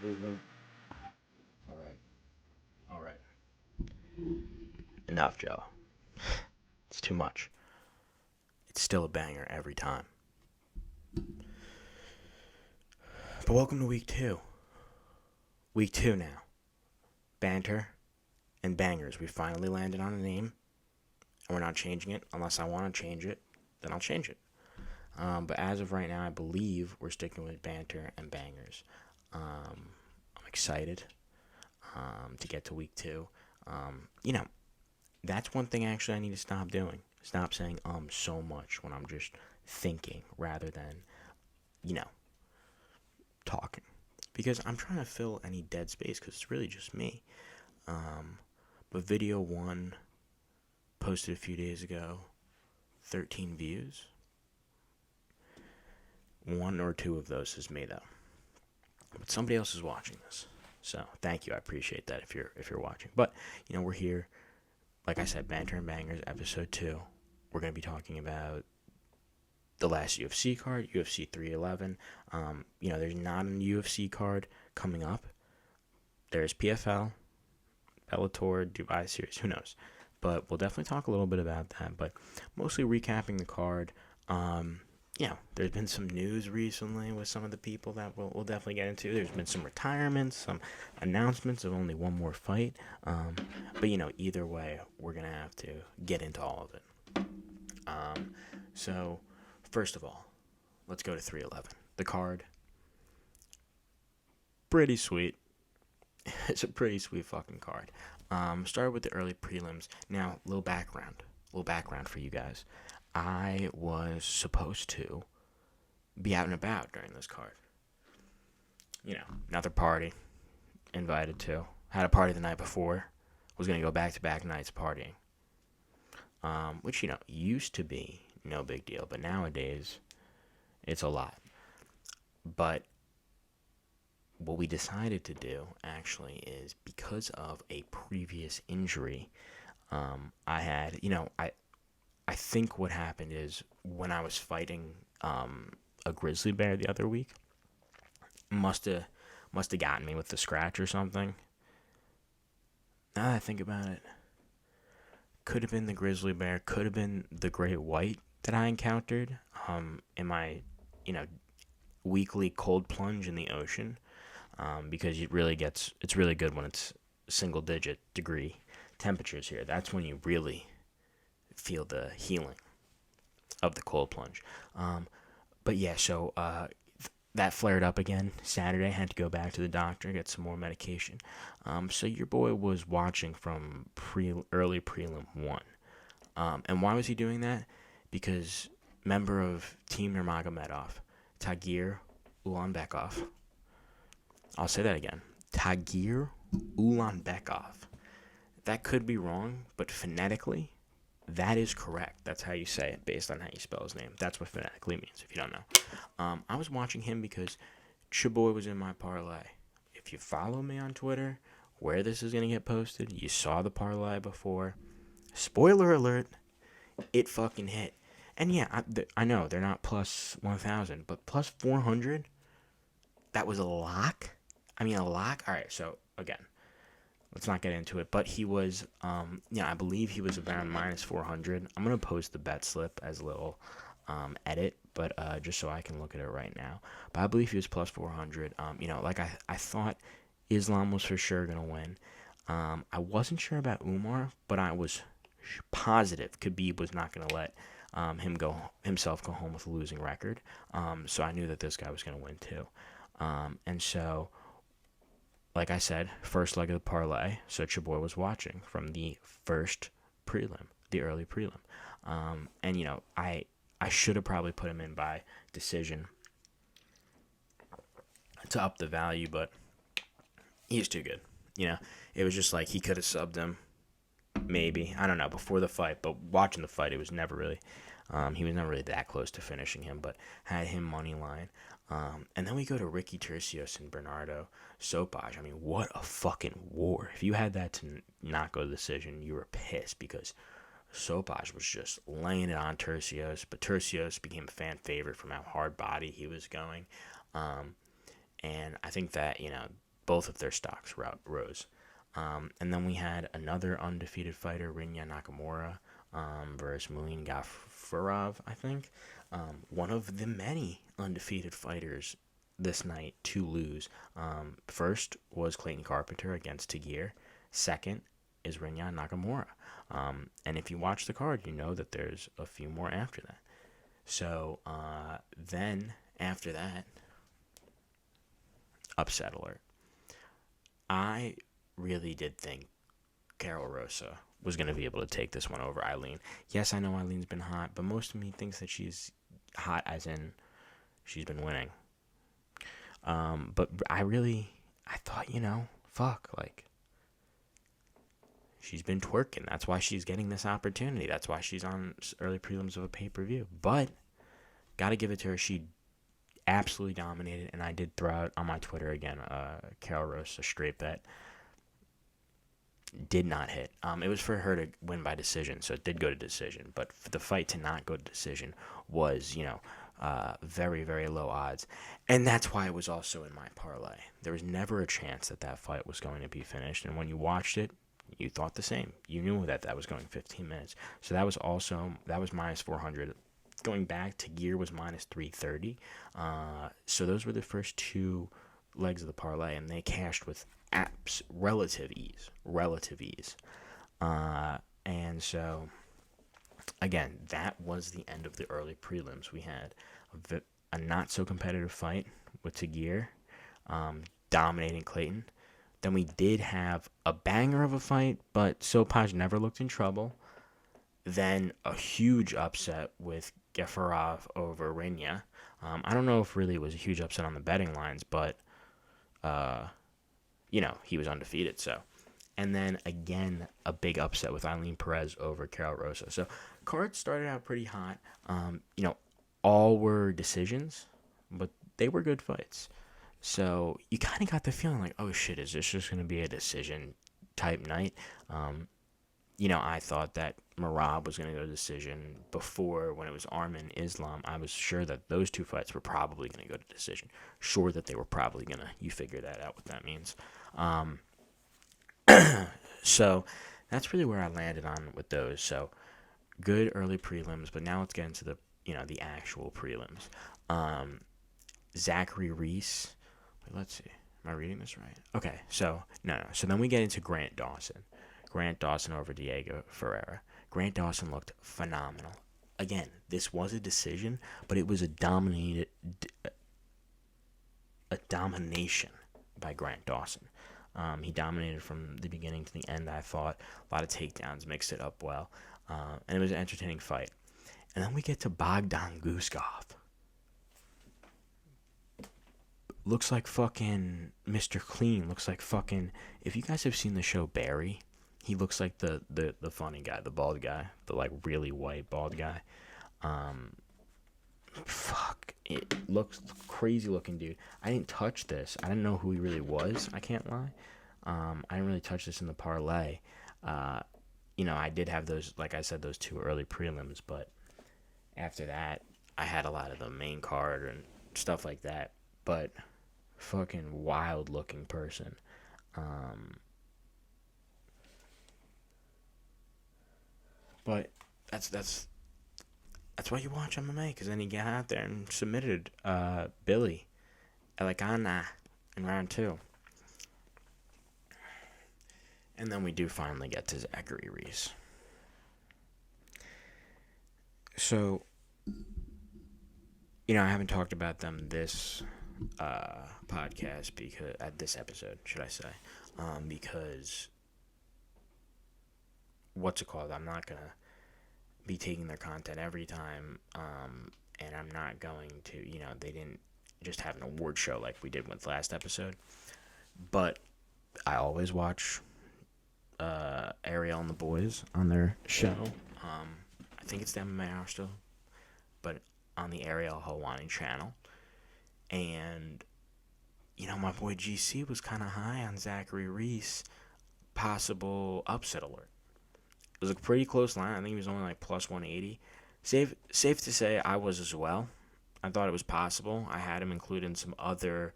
Movement. All right. All right. Enough, Joe. It's too much. It's still a banger every time. But welcome to week two. Week two now. Banter and bangers. We finally landed on a name, and we're not changing it unless I want to change it. Then I'll change it. But as of right now, I believe we're sticking with banter and bangers. I'm excited to get to week two. You know, that's one thing actually I need to stop doing. Stop saying so much when I'm just thinking rather than, you know, talking. Because I'm trying to fill any dead space because it's really just me. Um, but video one posted a few days ago, 13 views. One or two of those is me though. But somebody else is watching this. So thank you. I appreciate that if you're watching. But we're here. Like I said, Banter and Bangers, episode 2. We're going to be talking about the last UFC card, UFC 311. There's not a UFC card coming up. There's PFL, Bellator, Dubai Series, who knows. But we'll definitely talk a little bit about that. But mostly recapping the card. There's been some news recently with some of the people that we'll definitely get into. There's been some retirements, some announcements of only one more fight. But either way, we're going to have to get into all of it. So, first of all, let's go to 311. The card, pretty sweet. It's a pretty sweet fucking card. Started with the early prelims. Now, little background for you guys. I was supposed to be out and about during this card. Another party, invited to. Had a party the night before. Was going to go back-to-back nights partying. Which, used to be no big deal. But nowadays, it's a lot. But what we decided to do, actually, is because of a previous injury, I had, I think what happened is when I was fighting a grizzly bear the other week, must have gotten me with the scratch or something. Now that I think about it, could have been the grizzly bear, could have been the great white that I encountered in my weekly cold plunge in the ocean, because it's really good when it's single digit degree temperatures here. That's when you really feel the healing of the cold plunge. But yeah, so that flared up again Saturday. Had to go back to the doctor, get some more medication. So your boy was watching from early prelim 1. And why was he doing that? Because member of Team Nurmagomedov, Tagir Ulanbekov. I'll say that again. Tagir Ulanbekov. That could be wrong, but phonetically, that is correct. That's how you say it based on how you spell his name. That's what phonetically means, if you don't know. I was watching him because Chaboy was in my parlay. If you follow me on Twitter, where this is going to get posted, you saw the parlay before. Spoiler alert, it fucking hit. And yeah, I know they're not plus 1,000, but plus 400, that was a lock? I mean, a lock? All right, so again, let's not get into it. But he was, I believe he was around minus 400. I'm going to post the bet slip as a little edit, but just so I can look at it right now. But I believe he was plus 400. Like I thought Islam was for sure going to win. I wasn't sure about Umar, but I was positive Khabib was not going to let himself go home with a losing record. So I knew that this guy was going to win too. And so, like I said, first leg of the parlay, so your boy was watching from the first prelim, the early prelim. And, I should have probably put him in by decision to up the value, but he's too good. It was just like he could have subbed him, maybe. I don't know, before the fight, but watching the fight, it was never really, he was never really that close to finishing him, but had him money line. And then we go to Ricky Tercios and Bernardo Sopaj. I mean, what a fucking war. If you had that to not go to decision, you were pissed because Sopaj was just laying it on Tercios. But Tercios became a fan favorite from how hard body he was going. And I think that, both of their stocks rose. And then we had another undefeated fighter, Rinya Nakamura, versus Muin Gafurov, I think. One of the many undefeated fighters this night to lose. First was Clayton Carpenter against Tagir. Second is Rinya Nakamura. And if you watch the card, you know that there's a few more after that. So then, after that, upset alert. I really did think Carol Rosa was going to be able to take this one over Eileen. Yes, I know Eileen's been hot, but most of me thinks that she's hot as in she's been winning. But I thought, fuck, like, she's been twerking. That's why she's getting this opportunity. That's why she's on early prelims of a pay-per-view. But, gotta give it to her. She absolutely dominated, and I did throw out on my Twitter again, Carol Rosa straight bet. Did not hit. It was for her to win by decision, so it did go to decision. But for the fight to not go to decision was, very, very low odds. And that's why it was also in my parlay. There was never a chance that fight was going to be finished. And when you watched it, you thought the same. You knew that was going 15 minutes. So that was minus 400. Going back to Gear was minus 330. So those were the first two legs of the parlay, and they cashed with relative ease. And so, again, that was the end of the early prelims. We had a not-so-competitive fight with Tagir, dominating Clayton. Then we did have a banger of a fight, but Sopaj never looked in trouble. Then a huge upset with Gafarov over Rinya. I don't know if really it was a huge upset on the betting lines, but, he was undefeated, so. And then, again, a big upset with Eileen Perez over Carol Rosa. So, cards started out pretty hot. All were decisions, but they were good fights. So, you kind of got the feeling like, oh, shit, is this just going to be a decision-type night? I thought that Merab was going to go to decision before when it was Arman Islam. I was sure that those two fights were probably going to go to decision. Sure that they were probably going to. You figure that out, what that means. So that's really where I landed on with those. So good early prelims, but now let's get into the actual prelims. Zachary Reese. Wait, let's see. Am I reading this right? Okay, so no. So then we get into Grant Dawson. Grant Dawson over Diego Ferreira. Grant Dawson looked phenomenal. Again, this was a decision, but it was a domination by Grant Dawson. He dominated from the beginning to the end, I thought. A lot of takedowns, mixed it up well. And it was an entertaining fight. And then we get to Bogdan Guskov. Looks like fucking Mr. Clean. Looks like fucking... If you guys have seen the show Barry... He looks like the funny guy, the bald guy, the like really white bald guy. It looks crazy looking, dude. I didn't touch this. I didn't know who he really was. I can't lie. I didn't really touch this in the parlay. I did have those, like I said, those two early prelims, but after that, I had a lot of the main card and stuff like that. But fucking wild looking person. But that's why you watch MMA, because then you get out there and submitted Billy Elikana in round 2. And then we do finally get to Zachary Reese. So, I haven't talked about them this podcast, because at this episode, should I say, because what's it called? I'm not gonna be taking their content every time, and I'm not going to, they didn't just have an award show like we did with last episode, but I always watch Ariel and the boys on their show. I think it's the MMA Hour still, but on the Ariel Helwani channel, and my boy GC was kind of high on Zachary Reese, possible upset alert. It was a pretty close line. I think he was only like plus 180. Safe to say I was as well. I thought it was possible. I had him included in some other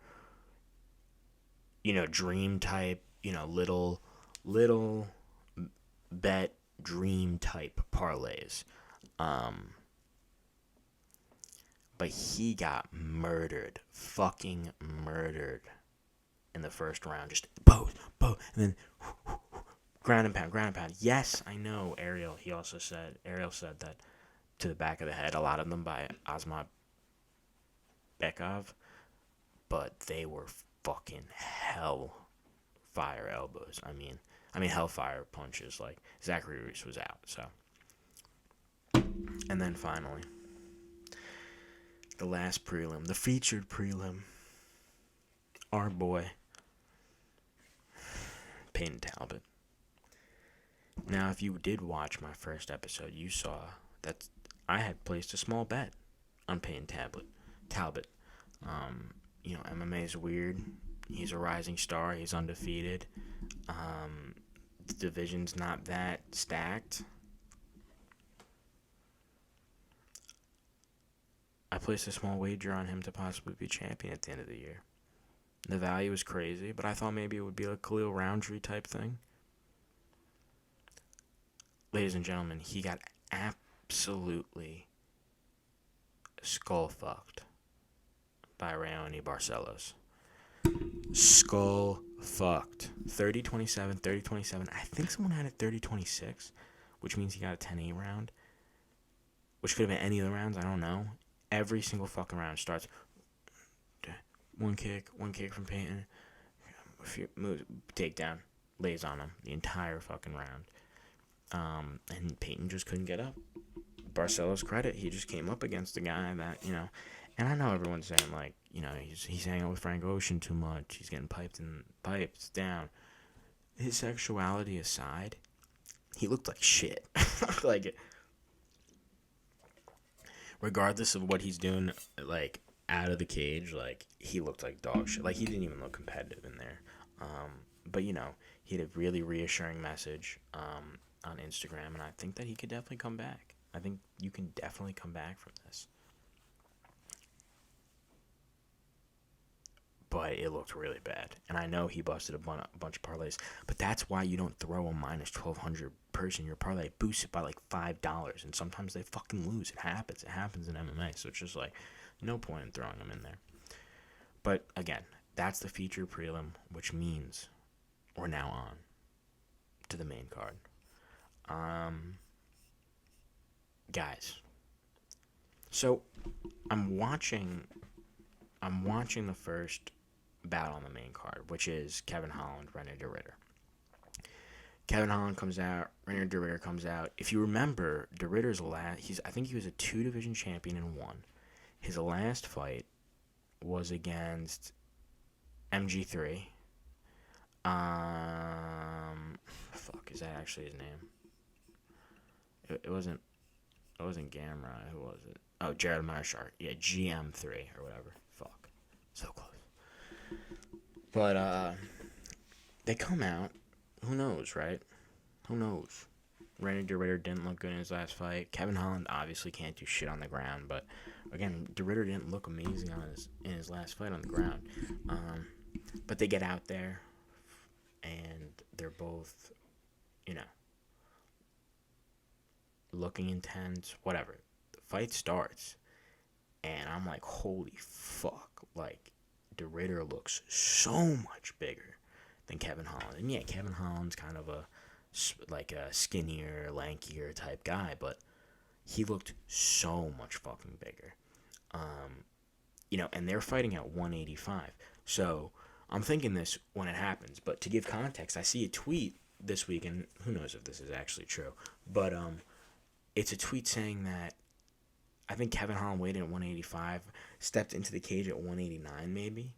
dream type, little bet dream type parlays. Um, but he got murdered, fucking murdered in the first round. Just boom, boom, and then ground and pound, ground and pound. Yes, I know, Ariel. Ariel said that to the back of the head, a lot of them by Asmat Bekov, but they were fucking hellfire elbows. I mean hellfire punches. Like, Zachary Reese was out. So, and then finally, the last prelim, the featured prelim. Our boy, Peyton Talbot. Now, if you did watch my first episode, you saw that I had placed a small bet on Peyton Talbot. MMA is weird. He's a rising star. He's undefeated. The division's not that stacked. I placed a small wager on him to possibly be champion at the end of the year. The value was crazy, but I thought maybe it would be a Khalil Roundtree type thing. Ladies and gentlemen, he got absolutely skull fucked by Raoni Barcelos. Skull fucked. 30-27, 30-27. I think someone had it 30-26, which means he got a 10-8 round, which could have been any of the rounds. I don't know. Every single fucking round starts one kick from Peyton, a few moves, takedown, lays on him the entire fucking round. And Peyton just couldn't get up. Barcelos' credit, he just came up against a guy that, and I know everyone's saying, like, he's hanging out with Frank Ocean too much. He's getting piped down. His sexuality aside, he looked like shit. Like, regardless of what he's doing, like, out of the cage, like, he looked like dog shit. Like, he didn't even look competitive in there. But, he had a really reassuring message on Instagram, and I think that he could definitely come back. I think you can definitely come back from this. But it looked really bad. And I know he busted a bunch of parlays, but that's why you don't throw a minus 1,200 person in your parlay. Boost it by like $5, and sometimes they fucking lose. It happens in MMA, so it's just like no point in throwing them in there. But again, that's the feature prelim, which means we're now on to the main card. Guys, so I'm watching the first bout on the main card, which is Kevin Holland, René de Ridder. Kevin Holland comes out, René de Ridder comes out. If you remember, de Ridder's I think he was a 2-division champion in one. His last fight was against MG3. Is that actually his name? It wasn't Gamrot. Who was it? Oh, Jared Marshart. Yeah, GM3 or whatever. Fuck. So close. But, they come out. Who knows, right? Who knows? René de Ridder didn't look good in his last fight. Kevin Holland obviously can't do shit on the ground, but again, de Ridder didn't look amazing in his last fight on the ground. But they get out there, and they're both, looking intense, whatever. The fight starts, and I'm like, holy fuck. Like, de Ridder looks so much bigger than Kevin Holland. And yeah, Kevin Holland's kind of a skinnier, lankier type guy, but he looked so much fucking bigger. And they're fighting at 185. So I'm thinking this when it happens, but to give context, I see a tweet this week, and who knows if this is actually true, but it's a tweet saying that I think Kevin Holland weighed in at 185, stepped into the cage at 189 maybe.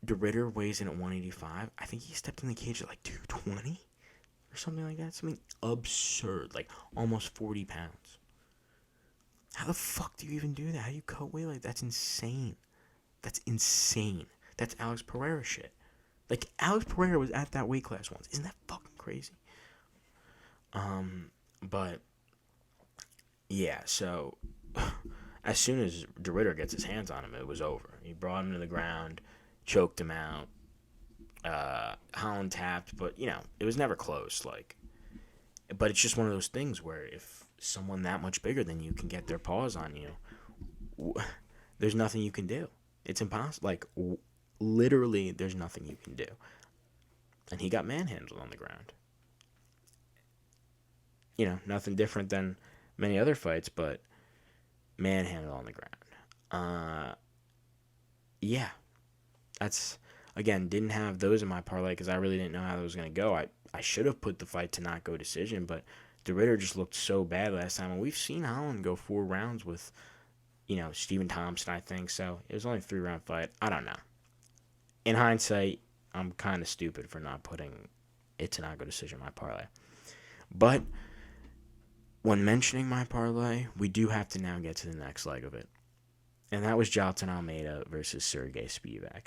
De Ridder weighs in at 185. I think he stepped in the cage at like 220 or something like that. Something absurd, like almost 40 pounds. How the fuck do you even do that? How do you cut weight like that? That's insane. That's insane. That's Alex Pereira shit. Like, Alex Pereira was at that weight class once. Isn't that fucking crazy? But yeah, so as soon as de Ridder gets his hands on him, it was over. He brought him to the ground, choked him out, Holland tapped, but it was never close. But it's just one of those things where if someone that much bigger than you can get their paws on you, there's nothing you can do. It's impossible. Literally, there's nothing you can do. And he got manhandled on the ground. Nothing different than many other fights, but manhandled on the ground. Yeah, that's again didn't have those in my parlay because I really didn't know how that was gonna go. I should have put the fight to not go decision, but the Ritter just looked so bad last time, and we've seen Holland go 4 rounds with Stephen Thompson, I think. So it was only a 3-round fight. I don't know. In hindsight, I'm kind of stupid for not putting it to not go decision in my parlay. But when mentioning my parlay, we do have to now get to the next leg of it. And that was Jailton Almeida versus Sergey Spivak.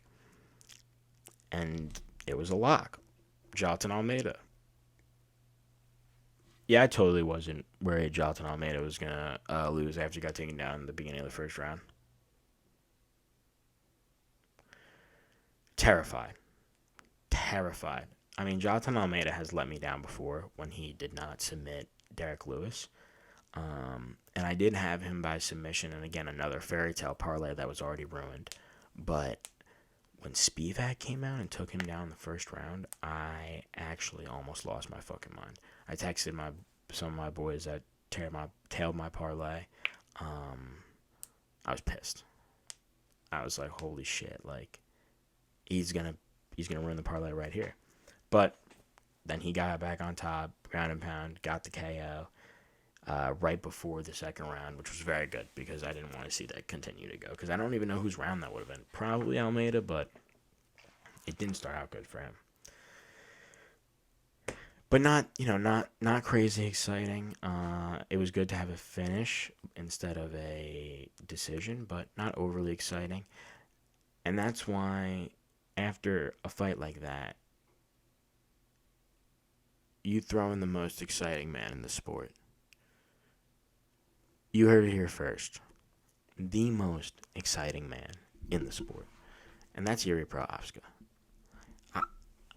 And it was a lock. Jailton Almeida. Yeah, I totally wasn't worried Jailton Almeida was going to lose after he got taken down in the beginning of the first round. Terrified. I mean, Jailton Almeida has let me down before when he did not submit Derek Lewis. And I did have him by submission, and again, another fairy tale parlay that was already ruined. But when Spivak came out and took him down in the first round, I actually almost lost my fucking mind. I texted some of my boys that tailed my parlay. I was pissed. I was like, holy shit, he's gonna ruin the parlay right here. But then he got back on top, ground and pound, got the KO. Right before the second round, which was very good because I didn't want to see that continue to go because I don't even know whose round that would have been. Probably Almeida, but it didn't start out good for him. But not crazy exciting. It was good to have a finish instead of a decision, but not overly exciting. And that's why after a fight like that, you throw in the most exciting man in the sport. You heard it here first. The most exciting man in the sport. And that's Yuri Prochazka.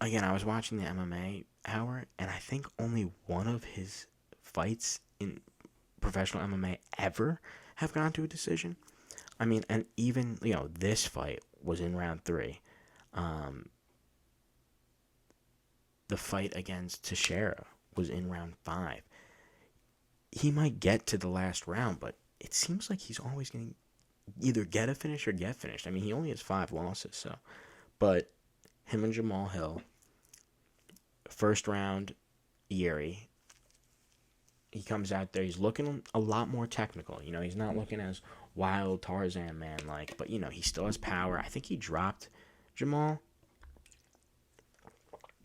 I was watching the MMA Hour, and I think only one of his fights in professional MMA ever have gone to a decision. I mean, and even, this fight was in round 3. The fight against Teixeira was in round 5. He might get to the last round, but it seems like he's always going to either get a finish or get finished. I mean, he only has 5 losses, so. But him and Jamal Hill, first round, Yuri, he comes out there, he's looking a lot more technical. He's not looking as wild Tarzan man-like, but, he still has power. I think he dropped Jamal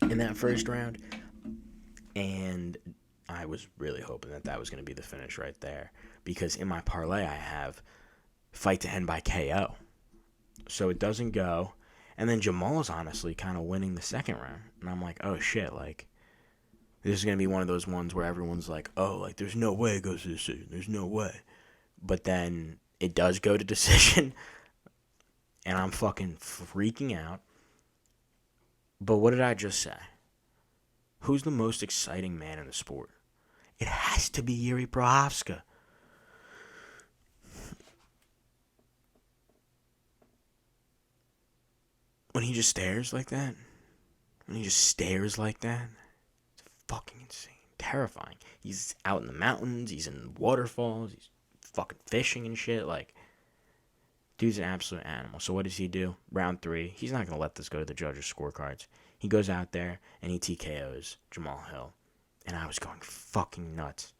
in that first round, and I was really hoping that was going to be the finish right there because in my parlay I have fight to end by KO. So it doesn't go. And then Jamal is honestly kind of winning the second round. And I'm like, oh shit, this is going to be one of those ones where everyone's like, oh, there's no way it goes to decision. There's no way. But then it does go to decision. And I'm fucking freaking out. But what did I just say? Who's the most exciting man in the sport? It has to be Yuri Prochazka. When he just stares like that, it's fucking insane. Terrifying. He's out in the mountains, he's in waterfalls, he's fucking fishing and shit. Dude's an absolute animal. So what does he do? Round 3, he's not going to let this go to the judges' scorecards. He goes out there and he TKOs Jamal Hill. And I was going fucking nuts.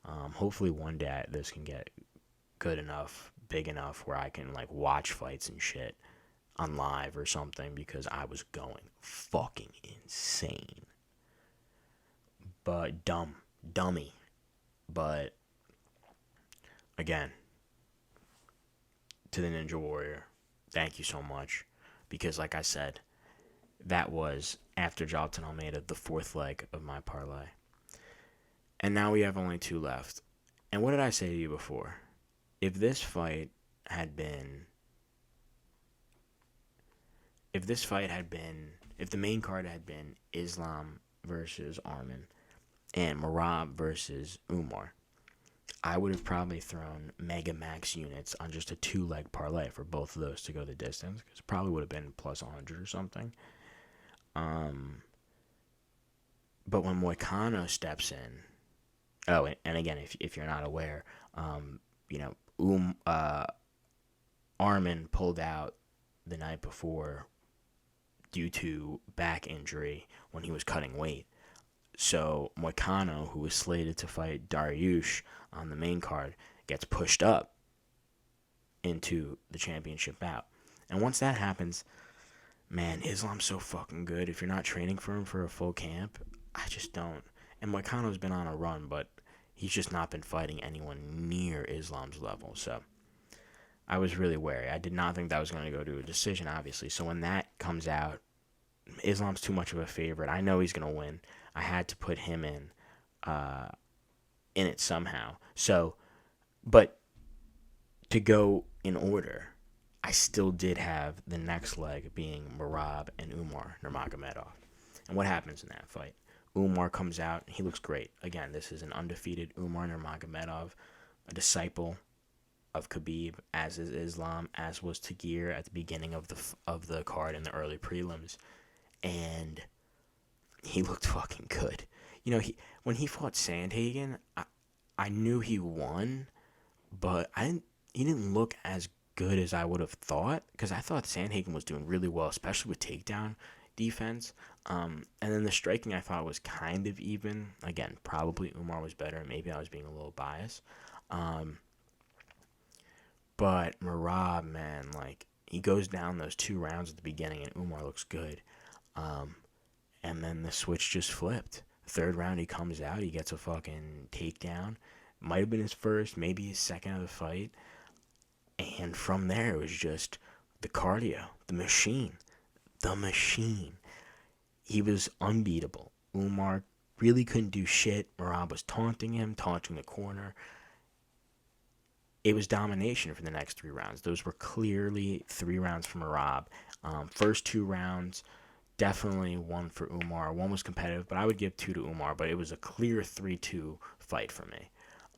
Hopefully one day this can get good enough, big enough where I can watch fights and shit on live or something because I was going fucking insane. But dummy. But again, to the Ninja Warrior, thank you so much because like I said, that was after Jailton Almeida, the 4th leg of my parlay. And now we have only 2 left. And what did I say to you before? If this fight had been if the main card had been Islam versus Armin and Marab versus Umar, I would have probably thrown Mega Max units on just a 2-leg parlay for both of those to go the distance, because it probably would have been plus 100 or something. But when Moicano steps in, oh, and again, if you're not aware, you know, Armin pulled out the night before due to back injury when he was cutting weight. So Moicano, who was slated to fight Dariush on the main card, gets pushed up into the championship bout. And once that happens, man, Islam's so fucking good. If you're not training for him for a full camp, I just don't. And Moicano's been on a run, but he's just not been fighting anyone near Islam's level. So I was really wary. I did not think that was going to go to a decision, obviously. So when that comes out, Islam's too much of a favorite. I know he's going to win. I had to put him in it somehow. So, but to go in order, I still did have the next leg being Marab and Umar Nurmagomedov. And what happens in that fight? Umar comes out. He looks great. Again, this is an undefeated Umar Nurmagomedov, a disciple of Khabib, as is Islam, as was Tagir at the beginning of the card in the early prelims. And he looked fucking good. You know, when he fought Sandhagen, I knew he won, but he didn't look as good as I would have thought, because I thought Sandhagen was doing really well, especially with takedown defense. And then the striking I thought was kind of even. Again, probably Umar was better. Maybe I was being a little biased. But Marab, man, like, he goes down those 2 rounds at the beginning and Umar looks good. And then the switch just flipped. Third round, he comes out, he gets a fucking takedown. Might have been his first, maybe his second of the fight. And from there, it was just the cardio, the machine. He was unbeatable. Umar really couldn't do shit. Marab was taunting him, taunting the corner. It was domination for the next 3 rounds. Those were clearly 3 rounds for Marab. First 2 rounds, definitely one for Umar. One was competitive, but I would give 2 to Umar. But it was a clear 3-2 fight for me.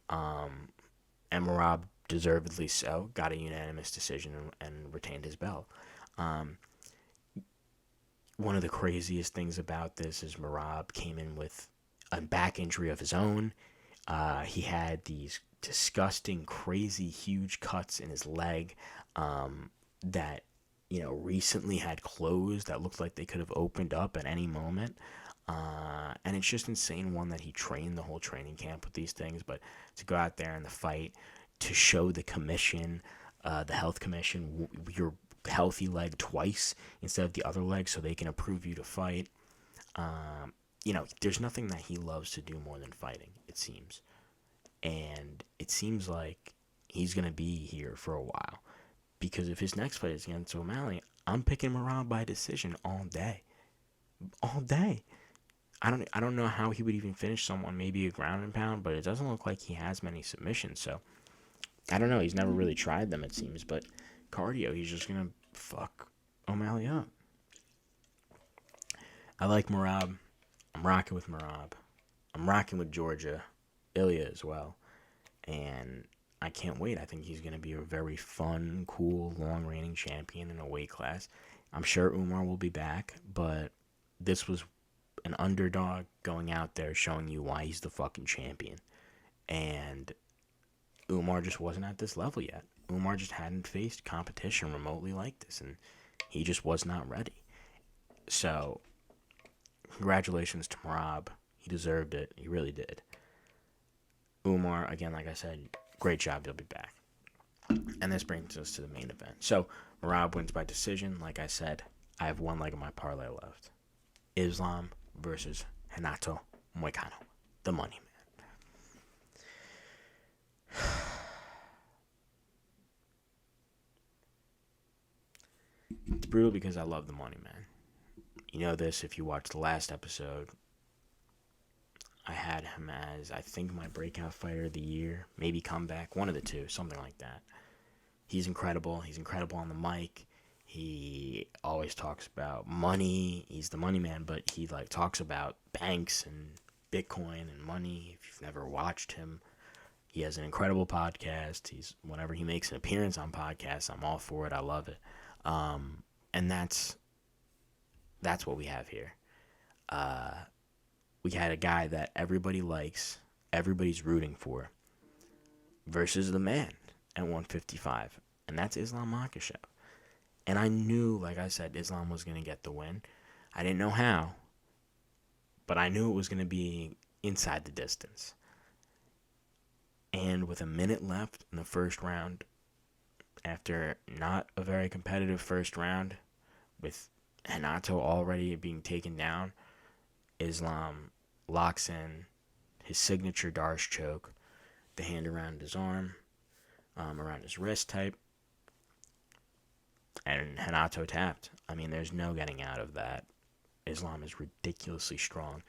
And Marab, deservedly so, got a unanimous decision and retained his belt. One of the craziest things about this is Marab came in with a back injury of his own. He had these disgusting, crazy, huge cuts in his leg that, you know, recently had closed that looked like they could have opened up at any moment. And it's just insane, one, that he trained the whole training camp with these things, but to go out there in the fight, to show the commission, the health commission, your healthy leg twice instead of the other leg so they can approve you to fight. You know, there's nothing that he loves to do more than fighting, it seems. And it seems like he's going to be here for a while. Because if his next fight is against O'Malley, I'm picking him around by decision all day. All day. I don't know how he would even finish someone, maybe a ground and pound, but it doesn't look like he has many submissions. So, I don't know. He's never really tried them, it seems. But cardio, he's just going to fuck O'Malley up. I like Marab. I'm rocking with Marab. I'm rocking with Georgia. Ilya as well. And I can't wait. I think he's going to be a very fun, cool, long-reigning champion in a weight class. I'm sure Umar will be back, but this was an underdog going out there showing you why he's the fucking champion. And Umar just wasn't at this level yet. Umar just hadn't faced competition remotely like this, and he just was not ready. So, congratulations to Marab. He deserved it. He really did. Umar, again, like I said, great job. He'll be back. And this brings us to the main event. So, Marab wins by decision. Like I said, I have one leg of my parlay left. Islam versus Renato Moicano, the money man. It's brutal because I love the money man. You know this if you watched the last episode. I had him as, I think, my breakout fighter of the year. Maybe comeback. One of the two. Something like that. He's incredible. He's incredible on the mic. He always talks about money. He's the money man, but he like talks about banks and Bitcoin and money. If you've never watched him, he has an incredible podcast. Whenever he makes an appearance on podcasts, I'm all for it. I love it. And that's what we have here. We had a guy that everybody likes, everybody's rooting for, versus the man at 155, and that's Islam Makhachev. And I knew, like I said, Islam was going to get the win. I didn't know how, but I knew it was going to be inside the distance. And with a minute left in the first round, after not a very competitive first round, with Hanato already being taken down, Islam locks in his signature Darce choke, the hand around his arm, around his wrist type, and Hanato tapped. I mean, there's no getting out of that. Islam is ridiculously strong.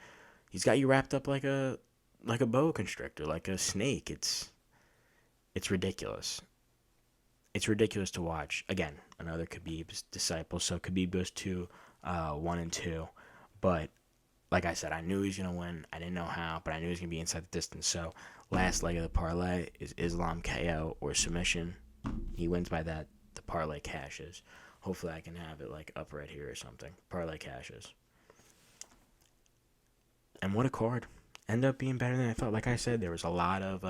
He's got you wrapped up like a boa constrictor, like a snake. It's ridiculous. It's ridiculous to watch. Again, another Khabib's disciple. So Khabib goes to 1-2. But like I said, I knew he was gonna win. I didn't know how, but I knew he was gonna be inside the distance. So last leg of the parlay is Islam KO or submission. He wins by that. The parlay cashes. Hopefully I can have it like up right here or something. Parlay cashes. And what a card. Ended up being better than I thought. Like I said, there was a lot of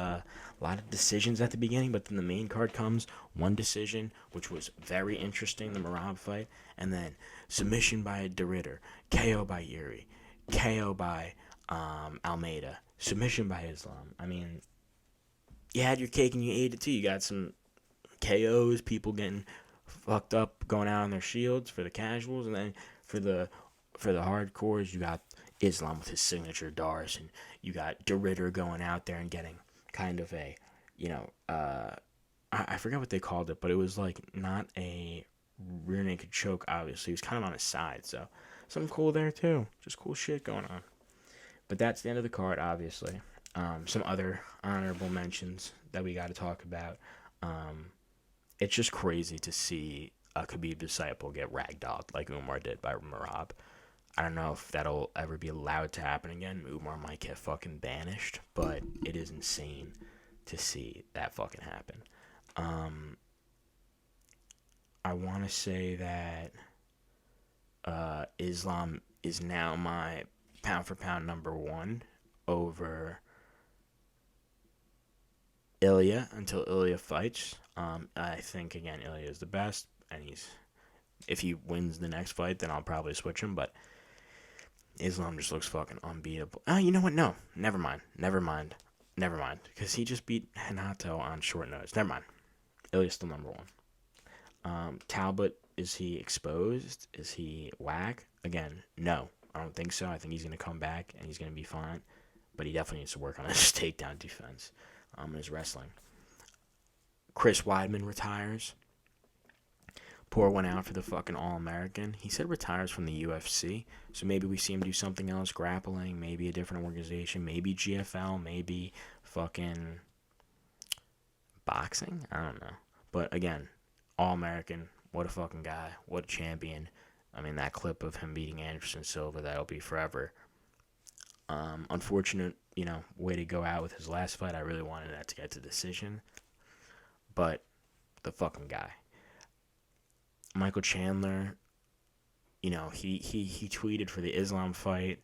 decisions at the beginning, but then the main card comes. One decision, which was very interesting, the Merab fight, and then submission by DeRitter, KO by Yuri, KO by Almeida, submission by Islam. I mean, you had your cake and you ate it too. You got some KOs, people getting fucked up, going out on their shields for the casuals, and then for the hardcores, you got Islam with his signature Darce, and you got DeRitter going out there and getting kind of a, I forget what they called it, but it was like not a rear naked choke, obviously. He was kind of on his side, so something cool there too. Just cool shit going on. But that's the end of the card, obviously. Some other honorable mentions that we got to talk about. It's just crazy to see a Khabib disciple get ragdolled like Umar did by Merab. I don't know if that'll ever be allowed to happen again. Umar might get fucking banished, but it is insane to see that fucking happen. I want to say that Islam is now my pound for pound number one over Ilya until Ilya fights. I think, again, Ilya is the best, and if he wins the next fight, then I'll probably switch him, but Islam just looks fucking unbeatable. Oh, you know what? No. Never mind. Because he just beat Hanato on short notice. Never mind. Ilya's still number one. Talbot, is he exposed? Is he whack? Again, no. I don't think so. I think he's going to come back and he's going to be fine. But he definitely needs to work on his takedown defense and his wrestling. Chris Weidman retires. Pour one out for the fucking All-American. He said retires from the UFC, so maybe we see him do something else, grappling, maybe a different organization, maybe GFL, maybe fucking boxing? I don't know. But again, All-American, what a fucking guy, what a champion. I mean, that clip of him beating Anderson Silva, that'll be forever. Unfortunate, way to go out with his last fight. I really wanted that to get to decision. But the fucking guy. Michael Chandler, he tweeted for the Islam fight.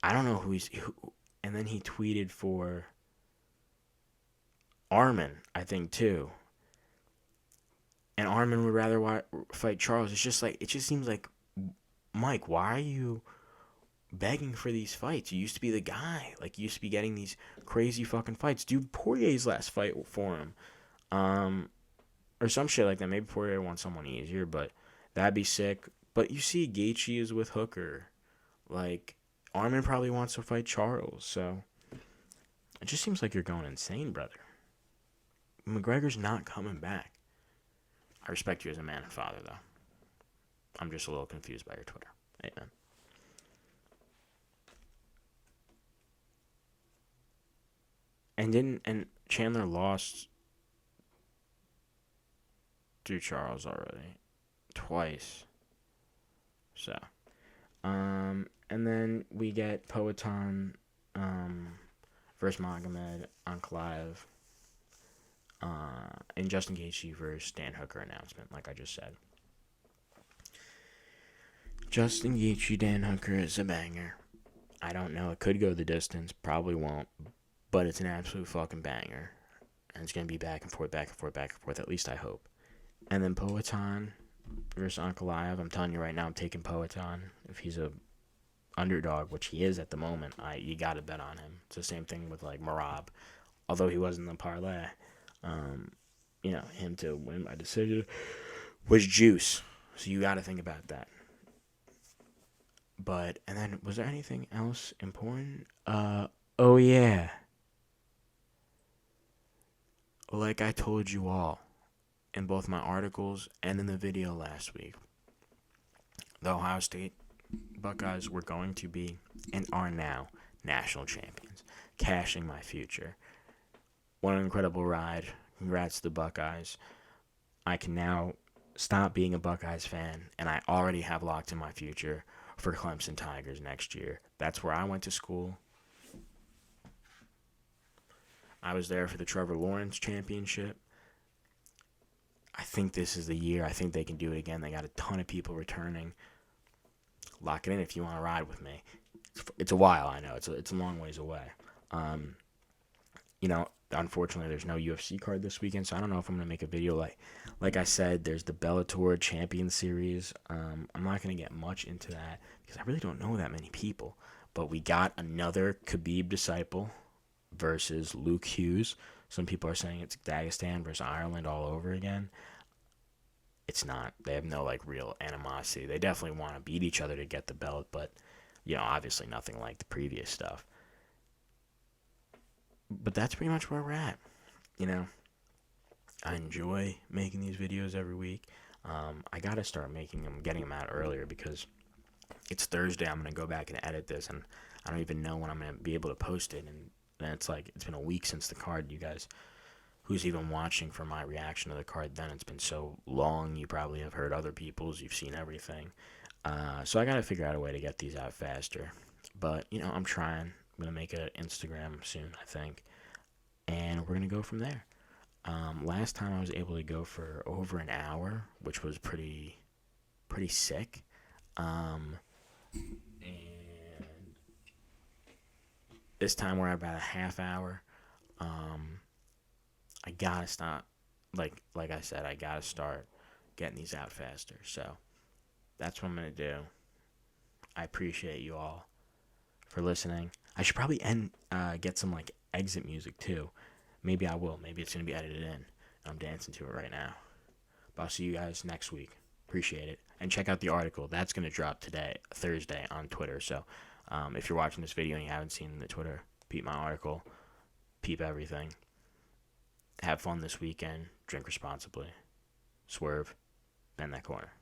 I don't know who and then he tweeted for Arman, I think, too. And Arman would rather fight Charles. It just seems like, Mike, why are you begging for these fights? You used to be the guy. Like, you used to be getting these crazy fucking fights. Do Poirier's last fight for him. Or some shit like that. Maybe Poirier wants someone easier, but that'd be sick. But you see Gaethje is with Hooker. Like, Arman probably wants to fight Charles, so it just seems like you're going insane, brother. McGregor's not coming back. I respect you as a man and father, though. I'm just a little confused by your Twitter. Amen. And Chandler lost through Charles already. Twice. So. And then we get Poetan versus Magomed Ankalaev. And Justin Gaethje versus Dan Hooker announcement, like I just said. Justin Gaethje, Dan Hooker is a banger. I don't know. It could go the distance. Probably won't. But it's an absolute fucking banger. And it's going to be back and forth, back and forth, back and forth. At least I hope. And then Poetan versus Ankalaev. I'm telling you right now, I'm taking Poetan. If he's a underdog, which he is at the moment, you got to bet on him. It's the same thing with, like, Merab. Although he wasn't in the parlay. Him to win by decision was juice. So you got to think about that. But, and then, was there anything else important? Oh yeah. Like I told you all in both my articles and in the video last week, the Ohio State Buckeyes were going to be and are now national champions, cashing my future. What an incredible ride. Congrats to the Buckeyes. I can now stop being a Buckeyes fan, and I already have locked in my future for Clemson Tigers next year. That's where I went to school. I was there for the Trevor Lawrence Championship. I think this is the year. I think they can do it again. They got a ton of people returning. Lock it in if you want to ride with me. It's a while, I know. It's a long ways away. Unfortunately, there's no UFC card this weekend, so I don't know if I'm going to make a video. Like I said, there's the Bellator Champion Series. I'm not going to get much into that because I really don't know that many people. But we got another Khabib disciple versus Luke Hughes. Some people are saying it's Dagestan versus Ireland all over again. It's not. They have no, real animosity. They definitely want to beat each other to get the belt, but, obviously nothing like the previous stuff. But that's pretty much where we're at. I enjoy making these videos every week. I got to start getting them out earlier because it's Thursday. I'm going to go back and edit this, and I don't even know when I'm going to be able to post it. And it's been a week since the card. You guys, who's even watching for my reaction to the card then? It's been so long. You probably have heard other people's. You've seen everything. So I got to figure out a way to get these out faster. But, I'm trying. I'm going to make an Instagram soon, I think. And we're going to go from there. Last time I was able to go for over an hour, which was pretty sick. And this time we're at about a half hour. I got to stop. Like I said, I got to start getting these out faster. So that's what I'm going to do. I appreciate you all for listening. I should probably get some exit music too. Maybe I will. Maybe it's going to be edited in. I'm dancing to it right now. But I'll see you guys next week. Appreciate it. And check out the article. That's going to drop today, Thursday, on Twitter. So if you're watching this video and you haven't seen the Twitter, peep my article. Peep everything. Have fun this weekend. Drink responsibly. Swerve. Bend that corner.